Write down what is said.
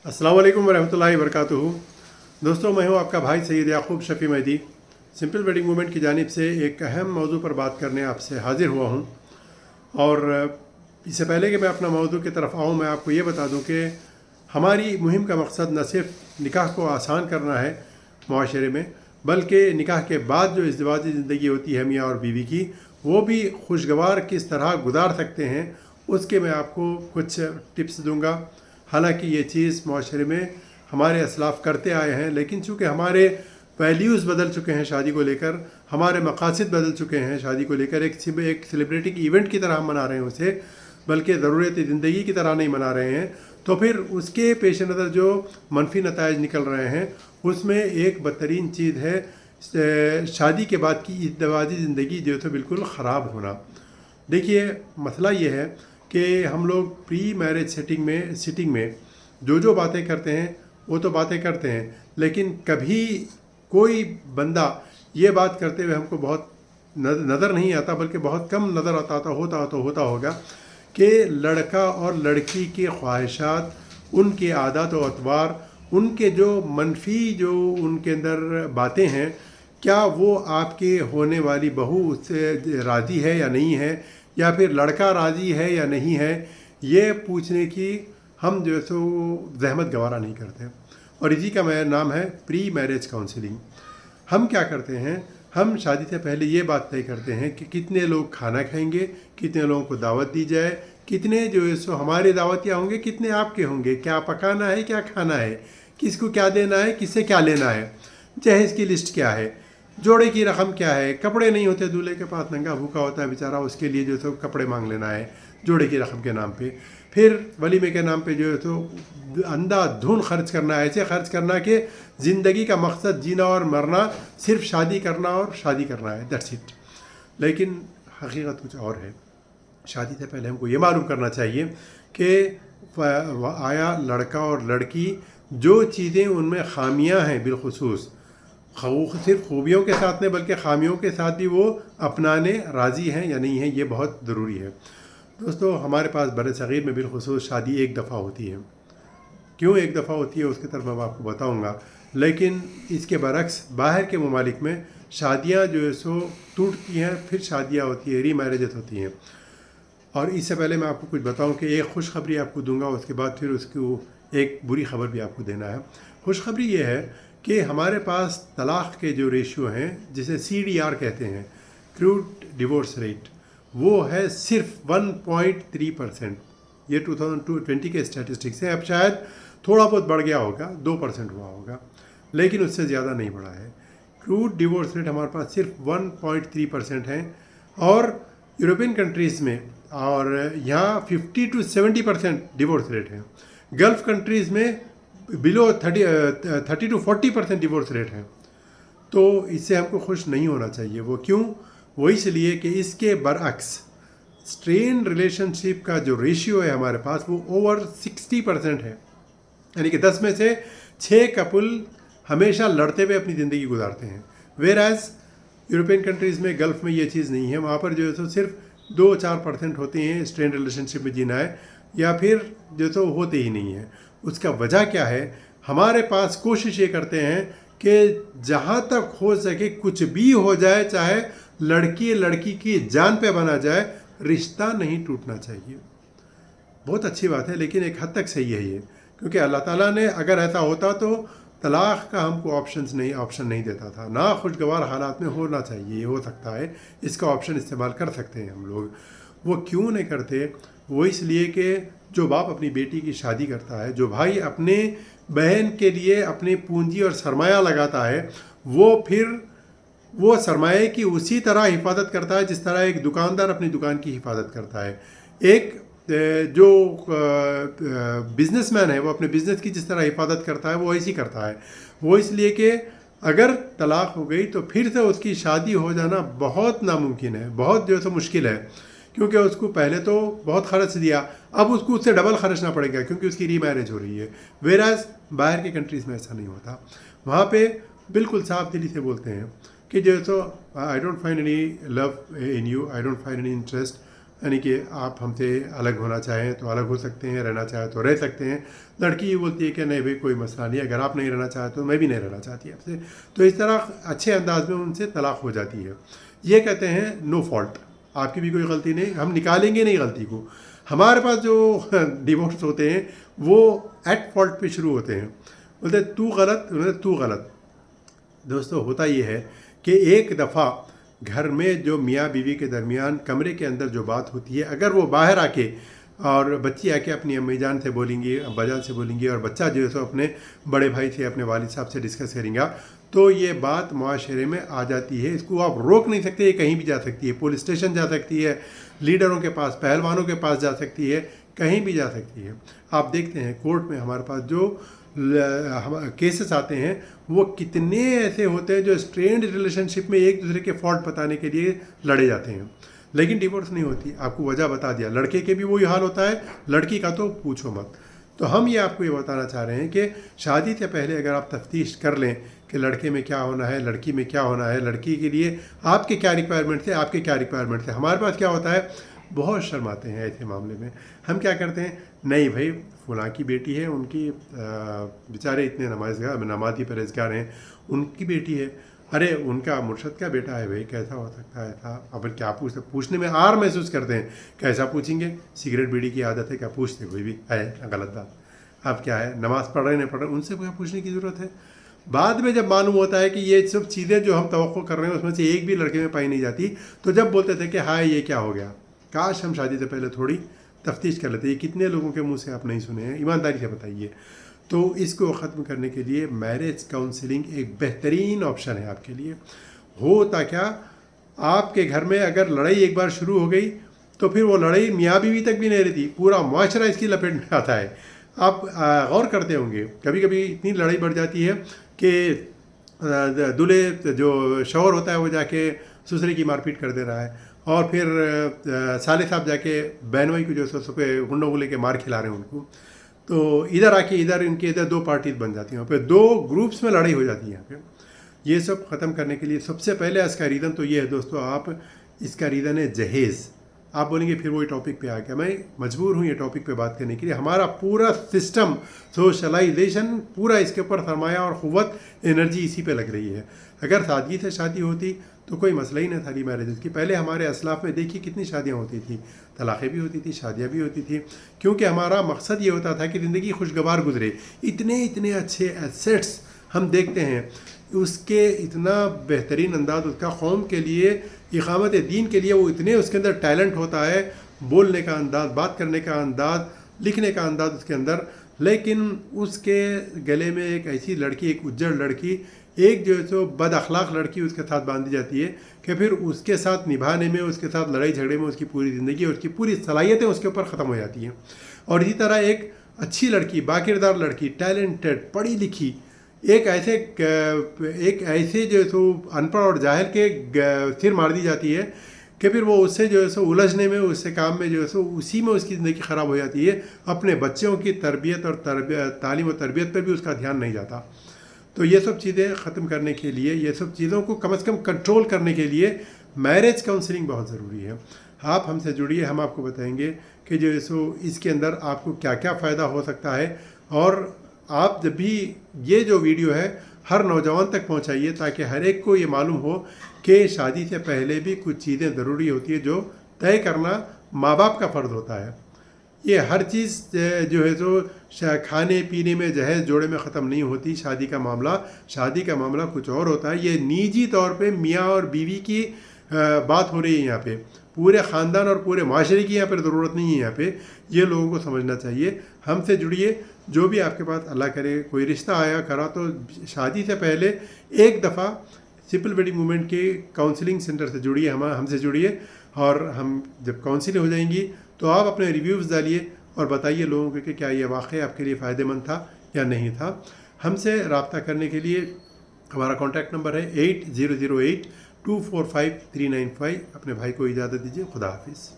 अस्सलाम वालेकुम वरहमतुल्लाहि वबरकातुहू। दोस्तों, मैं हूं आपका भाई Syed Yaqub Shafi Mehdi. Simple wedding movement की जानिब से एक अहम मौजू पर बात करने आपसे हाजिर हुआ हूं। और इससे पहले कि मैं अपना मौजू की तरफ आऊं, मैं आपको ये बता दूं कि हमारी मुहिम का मकसद न सिर्फ निकाह को आसान करना है माशरे में, बल्कि निकाह के बाद जो इज़्दिवाजी ज़िंदगी होती है मियाँ और बीवी की, वो भी खुशगवार किस तरह गुजार सकते हैं उसके मैं आपको कुछ टिप्स दूंगा। हालांकि ये चीज़ माशरे में हमारे असलाफ़ करते आए हैं, लेकिन चूँकि हमारे वैल्यूज़ बदल चुके हैं शादी को लेकर, हमारे मकासद बदल चुके हैं शादी को लेकर, एक सेलिब्रिटी इवेंट की तरह हम मना रहे हैं उसे, बल्कि ज़रूरत ज़िंदगी की तरह नहीं मना रहे हैं। तो फिर उसके पेश नज़र जो मनफी नताइज निकल रहे हैं उसमें एक बदतरीन चीज़ है शादी के बाद की इज़्दिवाजी ज़िंदगी जो तो बिल्कुल ख़राब होना। देखिए, मसला ये है कि हम लोग प्री मैरिज सिटिंग में जो बातें करते हैं वो तो बातें करते हैं, लेकिन कभी कोई बंदा ये बात करते हुए हमको बहुत नज़र नहीं आता, बल्कि बहुत कम नज़र होता होगा कि लड़का और लड़की की ख्वाहिशात, उनके आदत और अतवार, उनके जो मनफी जो उनके अंदर बातें हैं, क्या वो आपके होने वाली बहू उससे राज़ी है या नहीं है, या फिर लड़का राज़ी है या नहीं है, ये पूछने की हम जो है सो जहमत गवारा नहीं करते। और इसी का मेरा नाम है प्री मैरिज काउंसलिंग। हम क्या करते हैं, हम शादी से पहले ये बात तय करते हैं कि कितने लोग खाना खाएंगे, कितने लोगों को दावत दी जाए, कितने जो है सो हमारे दावतिया होंगे, कितने आपके होंगे, क्या पकाना है, क्या खाना है, किसको क्या देना है, किससे क्या लेना है, जहेज़ की लिस्ट क्या है, जोड़े की रकम क्या है। कपड़े नहीं होते दूल्हे के पास, नंगा भूखा होता है बेचारा, उसके लिए जो है कपड़े मांग लेना है जोड़े की रकम के नाम पे। फिर वलीमे के नाम पे जो है तो अंधाधुन खर्च करना है, ऐसे खर्च करना कि ज़िंदगी का मकसद जीना और मरना, सिर्फ शादी करना और शादी करना है, दैट्स इट। लेकिन हकीकत कुछ और है। शादी से पहले हमको ये मालूम करना चाहिए कि आया लड़का और लड़की जो चीज़ें उनमें खामियां हैं बिलखुसूस, सिर्फ खूबियों के साथ नहीं बल्कि खामियों के साथ भी वो अपनाने राज़ी हैं या नहीं हैं, ये बहुत ज़रूरी है। दोस्तों, हमारे पास बरसग़ीर में बिलखुसूस शादी एक दफ़ा होती है। क्यों एक दफ़ा होती है उसकी तरफ मैं आपको बताऊंगा, लेकिन इसके बरक्स बाहर के ममालिक में शादियां जो है सो टूटती हैं, फिर शादियां होती हैं, री मैरिजेस होती हैं। और इससे पहले मैं आपको कुछ बताऊं कि एक खुशखबरी आपको दूंगा, उसके बाद फिर उसको एक बुरी खबर भी आपको देना है। खुशखबरी ये है कि हमारे पास तलाक़ के जो रेशियो हैं, जिसे CDR कहते हैं, क्रूड डिवोर्स रेट, वो है सिर्फ 1.3%। ये 2020 के स्टैटिस्टिक्स हैं। अब शायद थोड़ा बहुत बढ़ गया होगा, 2% हुआ होगा, लेकिन उससे ज़्यादा नहीं बढ़ा है। क्रूड डिवोर्स रेट हमारे पास सिर्फ 1.3% है। और यूरोपियन कंट्रीज़ में और यहाँ 50 to 70% डिवोर्स रेट है। गल्फ़ कंट्रीज़ में बिलो 30 to 40% डिवोर्स रेट है। तो इससे हमको खुश नहीं होना चाहिए। वो क्यों? वो इसलिए कि इसके बरअक्स स्ट्रेन रिलेशनशिप का जो रेशियो है हमारे पास, वो ओवर 60% है। यानी कि 10 में से 6 कपल हमेशा लड़ते हुए अपनी ज़िंदगी गुजारते हैं। वेयर एज यूरोपियन कंट्रीज़ में, गल्फ़ में ये चीज़ नहीं है। वहाँ पर जो है तो सिर्फ 2-4% होते हैं स्ट्रेन रिलेशनशिप में जीना है, या फिर जो तो होते ही नहीं है। उसका वजह क्या है? हमारे पास कोशिश ये करते हैं कि जहाँ तक हो सके कुछ भी हो जाए, चाहे लड़की की जान पे बना जाए, रिश्ता नहीं टूटना चाहिए। बहुत अच्छी बात है, लेकिन एक हद तक सही है ये, क्योंकि अल्लाह ताला ने अगर ऐसा होता तो तलाक़ का हमको ऑप्शन नहीं देता था। ना खुशगवार हालात में होना चाहिए, ये हो सकता है, इसका ऑप्शन इस्तेमाल कर सकते हैं हम लोग। वो क्यों नहीं करते? वो इसलिए कि जो बाप अपनी बेटी की शादी करता है, जो भाई अपने बहन के लिए अपनी पूंजी और सरमाया लगाता है, वो फिर वो सरमाए की उसी तरह हिफाजत करता है जिस तरह एक दुकानदार अपनी दुकान की हिफाजत करता है। एक जो बिजनेसमैन है वो अपने बिज़नेस की जिस तरह हिफाजत करता है, वो ऐसी करता है। वो इसलिए कि अगर तलाक़ हो गई तो फिर से उसकी शादी हो जाना बहुत नामुमकिन है, बहुत जो है तो मुश्किल है, क्योंकि उसको पहले तो बहुत खर्च दिया, अब उसको उससे डबल खर्चना पड़ेगा क्योंकि उसकी री मैरिज हो रही है। वेराज बाहर के कंट्रीज़ में ऐसा नहीं होता। वहाँ पे बिल्कुल साफ दिली से बोलते हैं कि जो तो I don't find any love in you, I don't find any interest, यानी कि आप हमसे अलग होना चाहें तो अलग हो सकते हैं, रहना चाहें तो रह सकते हैं। लड़की ये बोलती है कि नहीं भाई कोई मसला नहीं, अगर आप नहीं रहना चाहते तो मैं भी नहीं रहना चाहती आपसे। तो इस तरह अच्छे अंदाज में उनसे तलाक हो जाती है। ये कहते हैं नो फॉल्ट, आपकी भी कोई गलती नहीं, हम निकालेंगे नहीं गलती को। हमारे पास जो डिवोर्स होते हैं वो एट फॉल्ट पे शुरू होते हैं, बोलते तू गलत, तू गलत। दोस्तों होता ये है कि एक दफ़ा घर में जो मियाँ बीवी के दरमियान कमरे के अंदर जो बात होती है, अगर वो बाहर आके और बच्ची आके अपनी अम्मी जान से बोलेंगी, अब्बा जान से बोलेंगी, और बच्चा जो है सो अपने बड़े भाई से, अपने वालिद साहब से डिस्कस करेंगे, तो ये बात मुआशरे में आ जाती है। इसको आप रोक नहीं सकते, ये कहीं भी जा सकती है, पुलिस स्टेशन जा सकती है, लीडरों के पास, पहलवानों के पास जा सकती है, कहीं भी जा सकती है। आप देखते हैं कोर्ट में हमारे पास जो केसेस आते हैं वो कितने ऐसे होते हैं जो स्ट्रेंड रिलेशनशिप में एक दूसरे के फॉल्ट बताने के लिए लड़े जाते हैं, लेकिन डिवोर्स नहीं होती। आपको वजह बता दिया, लड़के के भी वही हाल होता है, लड़की का तो पूछो मत। तो हम ये आपको ये बताना चाह रहे हैं कि शादी से पहले अगर आप तफ्तीश कर लें कि लड़के में क्या होना है, लड़की में क्या होना है, लड़की के लिए आपके क्या रिक्वायरमेंट थे, आपके क्या रिक्वायरमेंट थे। हमारे पास क्या होता है, बहुत शर्माते हैं ऐसे मामले में। हम क्या करते हैं, नहीं भाई फलां की बेटी है, उनकी बेचारे इतने नमाजी परहेजगार हैं, उनकी बेटी है, अरे उनका मुर्शद का बेटा है भाई, कैसा हो सकता है था। अब क्या पूछने में आर महसूस करते हैं, कैसा पूछेंगे, सिगरेट बीड़ी की आदत है, क्या पूछते कोई भी है, गलत बात। अब क्या है, नमाज़ पढ़ रहे नहीं पढ़ रहे, उनसे क्या पूछने की ज़रूरत है। बाद में जब मालूम होता है कि ये सब चीज़ें जो हम तवक्को कर रहे हैं उसमें से एक भी लड़के में पाई नहीं जाती, तो जब बोलते थे कि हाय ये क्या हो गया, काश हम शादी से पहले थोड़ी तफ्तीश कर लेते। ये कितने लोगों के मुंह से आप नहीं सुने हैं, ईमानदारी से बताइए। तो इसको ख़त्म करने के लिए मैरिज काउंसलिंग एक बेहतरीन ऑप्शन है आपके लिए। होता क्या, आपके घर में अगर लड़ाई एक बार शुरू हो गई तो फिर वो लड़ाई मियाँ बीवी तक भी नहीं रहती, पूरा मुआशरा इसकी लपेट में आता है। आप गौर करते होंगे, कभी कभी इतनी लड़ाई बढ़ जाती है कि दूल्हे जो शौहर होता है वो जाके ससुरे की मारपीट कर दे रहा है, और फिर साले साहब जाके बहनोई को जो है गुंडों को लेके मार खिला रहे हैं उनको। तो इधर आके इनके इधर दो पार्टीज बन जाती हैं, फिर दो ग्रुप्स में लड़ाई हो जाती है यहाँ पे। ये सब ख़त्म करने के लिए सबसे पहले इसका रीज़न तो ये है दोस्तों, आप इसका रीज़न है जहेज़। आप बोलेंगे फिर वही टॉपिक पे आ गया, मैं मजबूर हूँ ये टॉपिक पे बात करने के लिए। हमारा पूरा सिस्टम सोशलाइजेशन पूरा इसके ऊपर सरमाया और क़ुव्वत एनर्जी इसी पे लग रही है। अगर सादगी से शादी होती तो कोई मसला ही नहीं था मैरिज की। पहले हमारे असलाफ में देखिए कितनी शादियाँ होती थी, तलाक़ें भी होती थी, शादियाँ भी होती थी, क्योंकि हमारा मकसद ये होता था कि ज़िंदगी खुशगवार गुजरे। इतने अच्छे एसेट्स हम देखते हैं, उसके इतना बेहतरीन अंदाज उसका कौम के लिए, इक़ामत दीन के लिए, वो इतने उसके अंदर टैलेंट होता है, बोलने का अंदाज़, बात करने का अंदाज़, लिखने का अंदाज़ उसके अंदर। लेकिन उसके गले में एक ऐसी लड़की, एक उज्जड़ लड़की, एक जो है सो बद अखलाक लड़की उसके साथ बांधी जाती है कि फिर उसके साथ निभाने में, उसके साथ लड़ाई झगड़े में उसकी पूरी ज़िंदगी और उसकी पूरी सलाहियतें उसके ऊपर ख़त्म हो जाती हैं। और इसी तरह एक अच्छी लड़की, बाकिरदार लड़की, टैलेंटेड, पढ़ी लिखी, एक ऐसे जो है सो अनपढ़ और जाहिल के सिर मार दी जाती है कि फिर वो उससे जो है सो उलझने में, उससे काम में जो है सो उसी में उसकी ज़िंदगी ख़राब हो जाती है। अपने बच्चों की तरबियत और तालीम और तरबियत पर भी उसका ध्यान नहीं जाता। तो ये सब चीज़ें ख़त्म करने के लिए, ये सब चीज़ों को कम से कम कंट्रोल करने के लिए मैरिज काउंसलिंग बहुत ज़रूरी है। आप हमसे जुड़िए, हम आपको बताएंगे कि जो है सो इसके अंदर आपको क्या क्या फ़ायदा हो सकता है। और आप जब भी ये जो वीडियो है हर नौजवान तक पहुंचाइए, ताकि हर एक को ये मालूम हो कि शादी से पहले भी कुछ चीज़ें ज़रूरी होती है जो तय करना माँ बाप का फ़र्ज़ होता है। ये हर चीज़ जो है जो खाने पीने में जहेज़ जोड़े में ख़त्म नहीं होती। शादी का मामला कुछ और होता है। ये निजी तौर पे मियाँ और बीवी की बात हो रही है यहाँ पे, पूरे ख़ानदान और पूरे माशरे की यहाँ पर ज़रूरत नहीं है। यहाँ पे ये लोगों को समझना चाहिए। हमसे जुड़िए, जो भी आपके पास अल्लाह करे कोई रिश्ता आया करा तो शादी से पहले एक दफ़ा सिंपल वेडिंग मूवमेंट के काउंसलिंग सेंटर से जुड़िए, हमसे जुड़िए। और हम जब काउंसलिंग हो जाएंगी तो आप अपने रिव्यूज़ डालिए और बताइए लोगों को कि क्या ये वाक़ई आपके लिए फ़ायदेमंद था या नहीं था। हमसे रब्ता करने के लिए हमारा कॉन्टैक्ट नंबर है 8008 245 395। अपने भाई को इजाज़त दीजिए। खुदा हाफिज़।